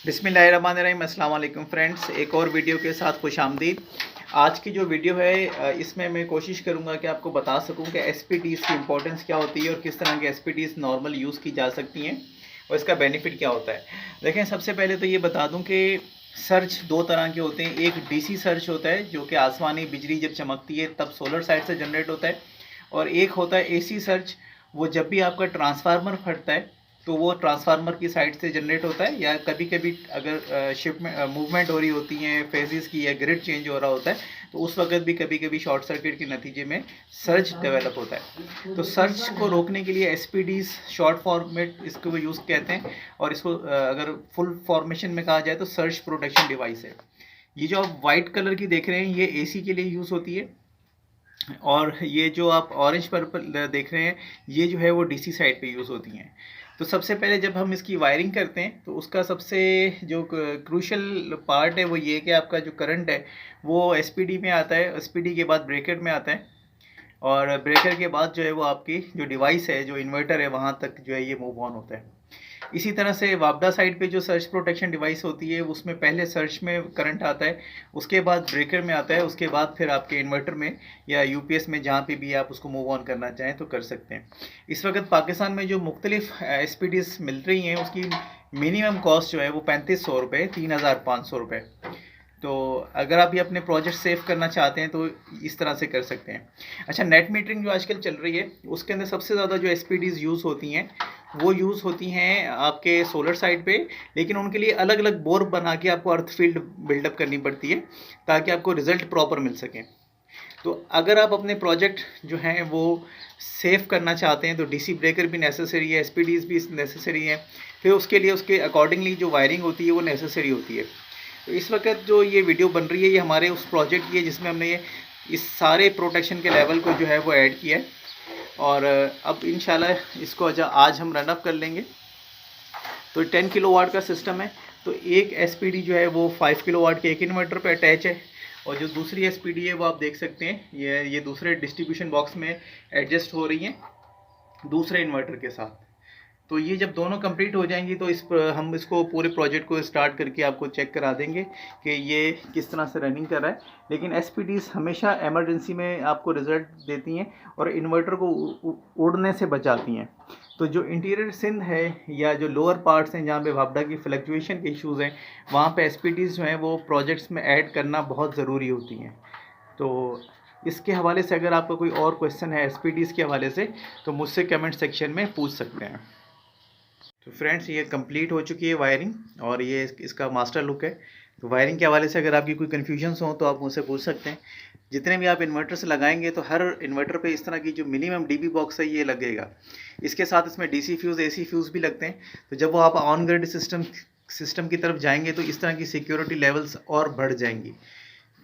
बिस्मिल्लाहिर्रहमानिर्रहीम। अस्सलाम वालेकुम फ्रेंड्स, एक और वीडियो के साथ खुशामदीद। आज की जो वीडियो है इसमें मैं कोशिश करूंगा कि आपको बता सकूं कि एसपीटीज़ की इंपॉर्टेंस क्या होती है और किस तरह के एसपीटीज़ नॉर्मल यूज़ की जा सकती हैं और इसका बेनिफिट क्या होता है। देखें, सबसे पहले तो ये बता दूं कि सर्च दो तरह के होते हैं। एक डीसी सर्च होता है जो कि आसमानी बिजली जब चमकती है तब सोलर साइड से जनरेट होता है, और एक होता है एसी सर्च। वो जब भी आपका ट्रांसफार्मर फटता है तो वो ट्रांसफार्मर की साइड से जनरेट होता है, या कभी कभी अगर शिफ्ट में मूवमेंट हो रही होती है फेजेस की, या ग्रिड चेंज हो रहा होता है, तो उस वक्त भी कभी कभी शॉर्ट सर्किट के नतीजे में सर्ज डेवलप होता है। तो सर्ज को रोकने के लिए एसपीडीज शॉर्ट फॉर्मेट इसको यूज़ कहते हैं, और इसको अगर फुल फॉर्मेशन में कहा जाए तो सर्ज प्रोटेक्शन डिवाइस है। ये जो आप वाइट कलर की देख रहे हैं ये एसी के लिए यूज़ होती है, और ये जो आप ऑरेंज पर्पल देख रहे हैं ये जो है वो डीसी साइड पे यूज़ होती हैं। तो सबसे पहले जब हम इसकी वायरिंग करते हैं तो उसका सबसे जो क्रूशल पार्ट है वो ये कि आपका जो करंट है वो एसपीडी में आता है, एसपीडी के बाद ब्रेकर में आता है, और ब्रेकर के बाद जो है वो आपकी जो डिवाइस है, जो इन्वर्टर है, वहाँ तक जो है ये मूव ऑन होता है। इसी तरह से वापडा साइड पे जो सर्च प्रोटेक्शन डिवाइस होती है उसमें पहले सर्च में करंट आता है, उसके बाद ब्रेकर में आता है, उसके बाद फिर आपके इन्वर्टर में या यूपीएस में, जहाँ पे भी आप उसको मूव ऑन करना चाहें तो कर सकते हैं। इस वक्त पाकिस्तान में जो मुख्तलिफ एसपीडीज मिल रही हैं उसकी मिनिमम कॉस्ट जो है वो 3500 रुपये, 3500 रुपये। तो अगर आप ये अपने प्रोजेक्ट सेव करना चाहते हैं तो इस तरह से कर सकते हैं। अच्छा, नेट मीटरिंग जो आजकल चल रही है उसके अंदर सबसे ज़्यादा जो एसपीडीज यूज़ होती हैं वो यूज़ होती हैं आपके सोलर साइड पे, लेकिन उनके लिए अलग अलग बोर बना के आपको अर्थ फील्ड बिल्डअप करनी पड़ती है ताकि आपको रिजल्ट प्रॉपर मिल सके। तो अगर आप अपने प्रोजेक्ट जो हैं वो सेव करना चाहते हैं तो डीसी ब्रेकर भी नेसेसरी है, एसपीडीज भी नेसेसरी है, फिर उसके लिए उसके अकॉर्डिंगली जो वायरिंग होती है वो नेसेसरी होती है। तो इस वक्त जो ये वीडियो बन रही है ये हमारे उस प्रोजेक्ट की है जिसमें हमने ये इस सारे प्रोटेक्शन के लेवल को जो है वो ऐड किया है, और अब इंशाल्लाह इसको आज हम रन अप कर लेंगे। तो 10 किलोवाट का सिस्टम है, तो एक एसपीडी जो है वो 5 किलोवाट के एक इन्वर्टर पे अटैच है, और जो दूसरी एसपीडी है वो आप देख सकते हैं ये दूसरे डिस्ट्रीब्यूशन बॉक्स में एडजस्ट हो रही हैं दूसरे इन्वर्टर के साथ। तो ये जब दोनों कंप्लीट हो जाएंगी तो हम इसको पूरे प्रोजेक्ट को स्टार्ट करके आपको चेक करा देंगे कि ये किस तरह से रनिंग कर रहा है। लेकिन एसपीडीज हमेशा इमरजेंसी में आपको रिजल्ट देती हैं और इन्वर्टर को उड़ने से बचाती हैं। तो जो इंटीरियर सिंध है या जो लोअर पार्ट्स हैं जहाँ पे वापडा की फ्लक्चुएशन के इश्यूज़ हैं, वहाँ पे एसपीडीज जो हैं वो प्रोजेक्ट्स में ऐड करना बहुत ज़रूरी होती हैं। तो इसके हवाले से अगर आपका कोई और क्वेश्चन है एसपीडीज के हवाले से तो मुझसे कमेंट सेक्शन में पूछ सकते हैं। तो फ्रेंड्स, ये कंप्लीट हो चुकी है वायरिंग, और ये इसका मास्टर लुक है। तो वायरिंग के हवाले से अगर आपकी कोई कन्फ्यूजन्स हो तो आप मुझसे पूछ सकते हैं। जितने भी आप इन्वर्टर्स लगाएंगे तो हर इन्वर्टर पे इस तरह की जो मिनिमम डीबी बॉक्स है ये लगेगा। इसके साथ इसमें डीसी फ्यूज़, एसी फ्यूज़ भी लगते हैं। तो जब वो आप ऑन ग्रिड सिस्टम की तरफ जाएंगे तो इस तरह की सिक्योरिटी लेवल्स और बढ़ जाएंगी।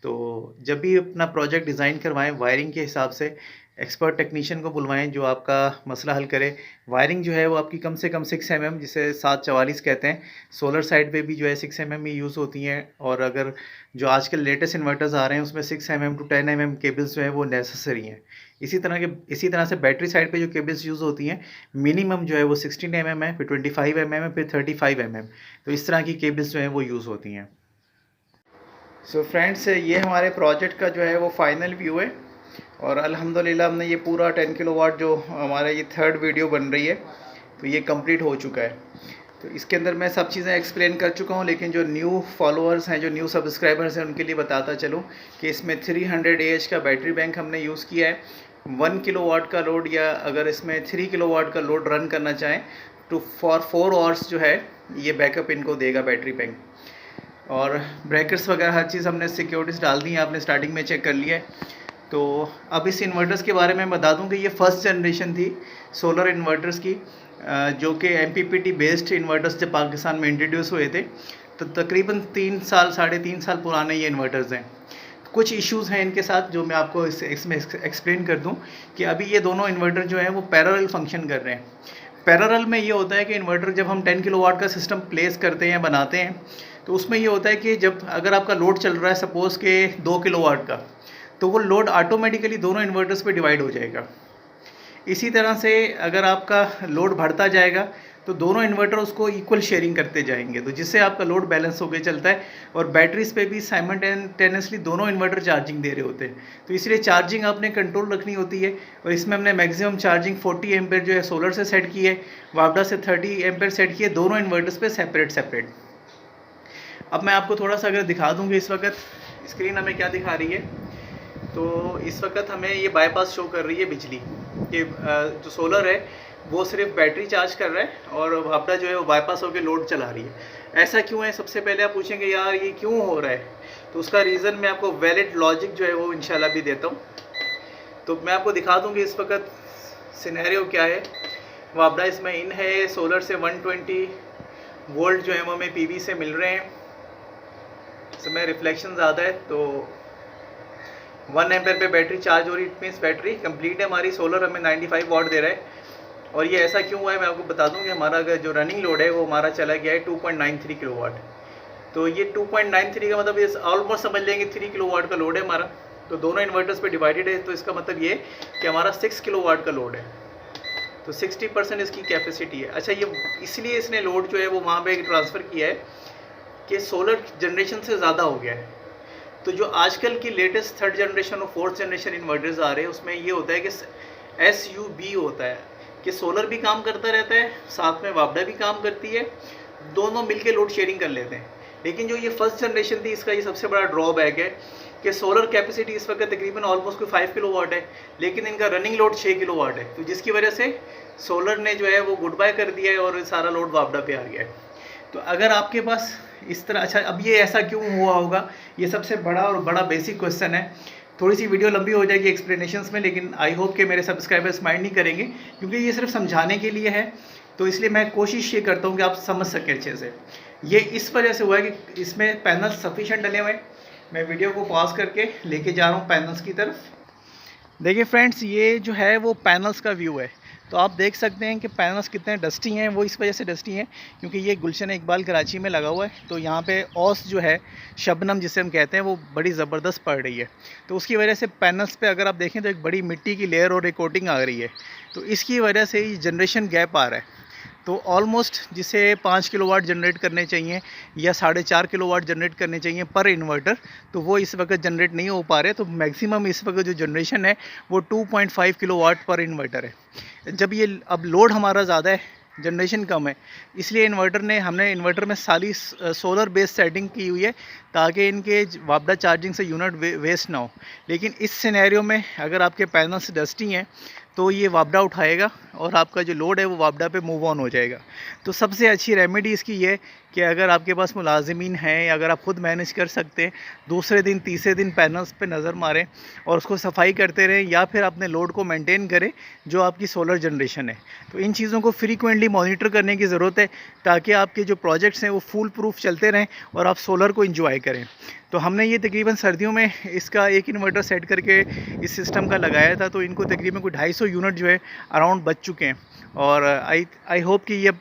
तो जब भी अपना प्रोजेक्ट डिज़ाइन करवाएं वायरिंग के हिसाब से एक्सपर्ट टेक्नीशियन को बुलवाएं जो आपका मसला हल करे। वायरिंग जो है वो आपकी कम से कम 6 mm, जिसे 744 कहते हैं, सोलर साइड पे भी जो है 6 mm ही यूज़ होती हैं, और अगर जो आजकल लेटेस्ट इन्वर्टर्स आ रहे हैं उसमें 6 mm to 10 mm केबल्स जो है वो नेसेसरी हैं। इसी तरह से बैटरी साइड पे जो केबल्स यूज़ होती हैं मिनिमम जो है वो 16 mm है, फिर 25 mm है, फिर 35 mm। तो इस तरह की केबल्स जो हैं वो यूज़ होती हैं। सो फ्रेंड्स, ये हमारे प्रोजेक्ट का जो है वो फाइनल व्यू है, और अल्हम्दुलिल्लाह हमने ये पूरा 10 किलोवाट जो हमारा ये थर्ड वीडियो बन रही है तो ये कंप्लीट हो चुका है। तो इसके अंदर मैं सब चीज़ें एक्सप्लेन कर चुका हूँ, लेकिन जो न्यू फॉलोअर्स हैं, जो न्यू सब्सक्राइबर्स हैं, उनके लिए बताता चलूँ कि इसमें 300 AH का बैटरी बैंक हमने यूज़ किया है। 1 किलोवाट का लोड, या अगर इसमें 3 किलोवाट का लोड रन करना चाहें तो फॉर 4 आवर्स जो है ये बैकअप इनको देगा बैटरी बैंक। और ब्रेकर्स वगैरह हर चीज़ हमने सिक्योरिटीज़ डाल दी है, आपने स्टार्टिंग में चेक कर लिया है। तो अब इस इन्वर्टर्स के बारे में बता दूं कि ये फर्स्ट जनरेशन थी सोलर इन्वर्टर्स की, जो कि MPPT बेस्ड इन्वर्टर्स जब पाकिस्तान में इंट्रोड्यूस हुए थे तो तकरीबन 3 साल 3.5 साल पुराने ये इन्वर्टर्स हैं। कुछ इश्यूज़ हैं इनके साथ जो मैं आपको इसमें एक्सप्लेन कर दूं कि अभी ये दोनों इन्वर्टर जो हैं वो पैरेलल फंक्शन कर रहे हैं। पैरेलल में ये होता है कि इन्वर्टर जब हम 10 किलोवाट का सिस्टम प्लेस करते हैं, बनाते हैं, तो उसमें ये होता है कि जब अगर आपका लोड चल रहा है सपोज़ के 2 किलोवाट का, तो वो लोड ऑटोमेटिकली दोनों इन्वर्टर्स पे डिवाइड हो जाएगा। इसी तरह से अगर आपका लोड बढ़ता जाएगा तो दोनों इन्वर्टर उसको इक्वल शेयरिंग करते जाएंगे, तो जिससे आपका लोड बैलेंस होकर चलता है। और बैटरीज पे भी साइमल्टेनियसली दोनों इन्वर्टर चार्जिंग दे रहे होते हैं, तो इसलिए चार्जिंग आपने कंट्रोल रखनी होती है। और इसमें हमने मैक्सिमम चार्जिंग 40 एम्पेयर जो है सोलर से सेट की है, वापडा से 30 एम्पेयर सेट की है, दोनों इन्वर्टर्स पे सेपरेट। अब मैं आपको थोड़ा सा अगर दिखा दूँ कि इस वक्त स्क्रीन हमें क्या दिखा रही है, तो इस वक्त हमें ये बाईपास शो कर रही है बिजली कि जो सोलर है वो सिर्फ बैटरी चार्ज कर रहा है और वापडा जो है वो बाईपास होकर लोड चला रही है। ऐसा क्यों है? सबसे पहले आप पूछेंगे यार ये क्यों हो रहा है, तो उसका रीज़न मैं आपको वैलिड लॉजिक जो है वो इंशाल्लाह भी देता हूँ। तो मैं आपको दिखा दूँ कि इस वक्त सिनेरियो क्या है। वापडा इसमें इन है, सोलर से 120 वोल्ट जो है वो हमें पीवी से मिल रहे हैं। इसमें रिफ्लेक्शन ज़्यादा है, तो 1 एम्पेयर पे बैटरी चार्ज हो रही है, इट मीन्स बैटरी कंप्लीट है हमारी। सोलर हमें 95 वाट दे रहा है। और ये ऐसा क्यों हुआ है मैं आपको बता दूं कि हमारा अगर जो रनिंग लोड है वो हमारा चला गया है 2.93 किलोवाट। तो ये 2.93 का मतलब ये ऑलमोस्ट समझ लेंगे 3 किलोवाट का लोड है हमारा। तो दोनों इन्वर्टर्स पे डिवाइडेड है, तो इसका मतलब ये कि हमारा 6 किलोवाट का लोड है। तो 60% इसकी कैपेसिटी है। अच्छा, ये इसलिए इसने लोड जो है वो वहाँ पर ट्रांसफ़र किया है कि सोलर जनरेशन से ज़्यादा हो गया है। तो जो आजकल की लेटेस्ट 3rd जनरेशन और 4th जनरेशन इन्वर्टर्स आ रहे हैं उसमें ये होता है कि SUB होता है कि सोलर भी काम करता रहता है, साथ में वापडा भी काम करती है, दोनों मिलके लोड शेयरिंग कर लेते हैं। लेकिन जो ये 1st जनरेशन थी इसका ये सबसे बड़ा ड्रॉबैक है कि सोलर कैपेसिटी इस वक्त तकरीबन ऑलमोस्ट कोई 5 किलोवाट है, लेकिन इनका रनिंग लोड 6 किलोवाट है। तो जिसकी वजह से सोलर ने जो है वो गुड बाय कर दिया है और सारा लोड वापडा पे आ गया है। तो अगर आपके पास इस तरह, अच्छा अब ये ऐसा क्यों हुआ होगा, ये सबसे बड़ा और बड़ा बेसिक क्वेश्चन है। थोड़ी सी वीडियो लंबी हो जाएगी एक्सप्लेनेशंस में, लेकिन आई होप कि मेरे सब्सक्राइबर्स माइंड नहीं करेंगे क्योंकि ये सिर्फ समझाने के लिए है। तो इसलिए मैं कोशिश ये करता हूँ कि आप समझ सकें अच्छे से। ये इस वजह से हुआ है कि इसमें पैनल सफिशेंट डले हुए हैं। मैं वीडियो को पॉज करके लेके जा रहा हूँ पैनल्स की तरफ। देखिए फ्रेंड्स, ये जो है वो पैनल्स का व्यू है। तो आप देख सकते हैं कि पैनल्स कितने डस्टी हैं। वो इस वजह से डस्टी हैं क्योंकि ये गुलशन इकबाल कराची में लगा हुआ है। तो यहाँ पे औस जो है, शबनम जिसे हम कहते हैं, वो बड़ी ज़बरदस्त पड़ रही है। तो उसकी वजह से पैनल्स पे अगर आप देखें तो एक बड़ी मिट्टी की लेयर और एक कोटिंग आ रही है। तो इसकी वजह से ये जनरेशन गैप आ रहा है। तो ऑलमोस्ट जिसे 5 किलोवाट जनरेट करने चाहिए या 4.5 किलोवाट जनरेट करने चाहिए पर इन्वर्टर, तो वो इस वक्त जनरेट नहीं हो पा रहे। तो मैक्सिमम इस वक्त जो जनरेशन है वो 2.5 किलोवाट पर इन्वर्टर है। जब ये अब लोड हमारा ज़्यादा है, जनरेशन कम है, इसलिए हमने इन्वर्टर में सारी सोलर बेस्ड सेटिंग की हुई है ताकि इनके वापडा चार्जिंग से यूनिट वेस्ट ना हो। लेकिन इस सिनेरियो में अगर आपके पैनल्स डस्टी हैं तो ये वापडा उठाएगा और आपका जो लोड है वो वापडा पे मूव ऑन हो जाएगा। तो सबसे अच्छी रेमेडी इसकी ये कि अगर आपके पास मुलाजिमीन हैं या अगर आप ख़ुद मैनेज कर सकते हैं, दूसरे दिन तीसरे दिन पैनल्स पे नज़र मारें और उसको सफाई करते रहें, या फिर अपने लोड को मेंटेन करें जो आपकी सोलर जनरेशन है। तो इन चीज़ों को फ्रीक्वेंटली मॉनिटर करने की ज़रूरत है ताकि आपके जो प्रोजेक्ट्स हैं वो फुल प्रूफ चलते रहें और आप सोलर को इंजॉय करें। तो हमने ये तकरीबन सर्दियों में इसका एक इन्वर्टर सेट करके इस सिस्टम का लगाया था। तो इनको तकरीबन कोई 250 यूनिट जो है अराउंड बच चुके हैं और आई होप कि ये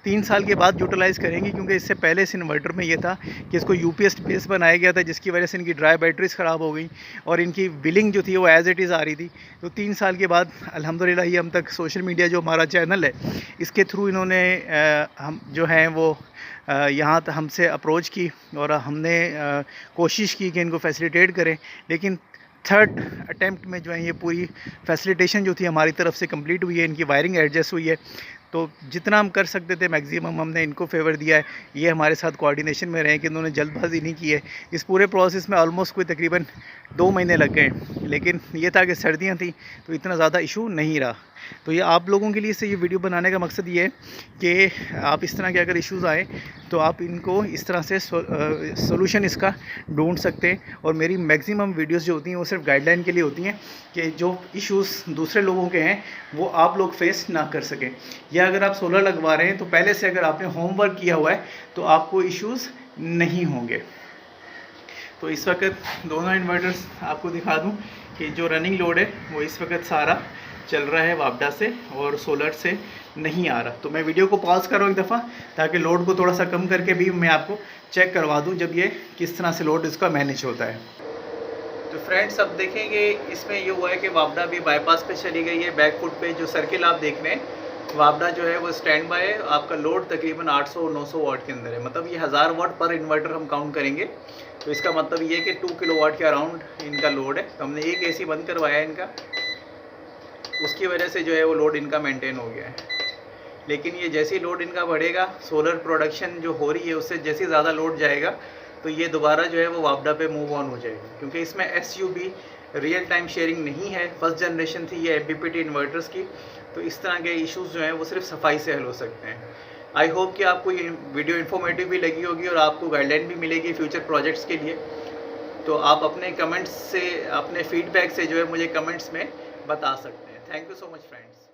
3 साल के बाद यूटिलाइज़ करेंगे, क्योंकि इससे पहले इस इन्वर्टर में ये था कि इसको यूपीएस बेस बनाया गया था जिसकी वजह से इनकी ड्राई बैटरीज ख़राब हो गई और इनकी बिलिंग जो थी वो एज़ इट इज़ आ रही थी। तो 3 साल के बाद अल्हम्दुलिल्लाह ये हम तक सोशल मीडिया जो हमारा चैनल है इसके थ्रू इन्होंने हम जो हैं वो यहाँ हमसे अप्रोच की और हमने कोशिश की कि इनको फैसिलिटेट करें। लेकिन 3rd अटैम्प्ट में जो है ये पूरी फैसिलिटेशन जो थी हमारी तरफ से कंप्लीट हुई है, इनकी वायरिंग एडजस्ट हुई है। तो जितना हम कर सकते थे मैक्सिमम हमने इनको फेवर दिया है। ये हमारे साथ कोऑर्डिनेशन में रहे कि इन्होंने जल्दबाजी नहीं की है। इस पूरे प्रोसेस में ऑलमोस्ट कोई तकरीबन 2 महीने लग गए, लेकिन ये था कि सर्दियाँ थी तो इतना ज़्यादा इशू नहीं रहा। तो ये आप लोगों के लिए से ये वीडियो बनाने का मकसद ये है कि आप इस तरह के अगर इश्यूज़ आए तो आप इनको इस तरह से सोल्यूशन इसका ढूंढ सकते हैं। और मेरी मैक्सिमम वीडियोस जो होती हैं वो सिर्फ गाइडलाइन के लिए होती हैं कि जो इश्यूज़ दूसरे लोगों के हैं वो आप लोग फेस ना कर सकें। या अगर आप सोलर लगवा रहे हैं तो पहले से अगर आपने होमवर्क किया हुआ है तो आपको इश्यूज़ नहीं होंगे। तो इस वक्त दोनों इन्वर्टर्स आपको दिखा दूं कि जो रनिंग लोड है वो इस वक्त सारा चल रहा है वापडा से और सोलर से नहीं आ रहा। तो मैं वीडियो को पॉज कर रहा हूँ एक दफ़ा ताकि लोड को थोड़ा सा कम करके भी मैं आपको चेक करवा दूँ जब ये किस तरह से लोड इसका मैनेज होता है। तो फ्रेंड्स अब देखेंगे इसमें ये हुआ है कि वापडा भी बाईपास पे चली गई है। बैक फुट पे जो सर्किल आप देख रहे हैं वापडा जो है वो स्टैंड बाय है, आपका लोड तकरीबन 800-900 वाट के अंदर है, मतलब ये 1000 वाट पर इन्वर्टर हम काउंट करेंगे। तो इसका मतलब ये है कि 2 किलोवाट के अराउंड इनका लोड है। तो हमने एक एसी बंद करवाया है इनका, उसकी वजह से जो है वो लोड इनका मेंटेन हो गया है। लेकिन ये जैसे ही लोड इनका बढ़ेगा, सोलर प्रोडक्शन जो हो रही है उससे जैसे ज़्यादा लोड जाएगा, तो ये दोबारा जो है वो वापडा पे मूव ऑन हो जाएगी, क्योंकि इसमें SUB रियल टाइम शेयरिंग नहीं है। फर्स्ट जनरेशन थी ये MPPT इन्वर्टर्स की, तो इस तरह के इश्यूज़ जो हैं वो सिर्फ सफाई से हल हो सकते हैं। आई होप कि आपको ये वीडियो इन्फॉर्मेटिव भी लगी होगी और आपको गाइडलाइन भी मिलेगी फ्यूचर प्रोजेक्ट्स के लिए। तो आप अपने कमेंट्स से, अपने फीडबैक से जो है मुझे कमेंट्स में बता सकते हैं। Thank you so much friends.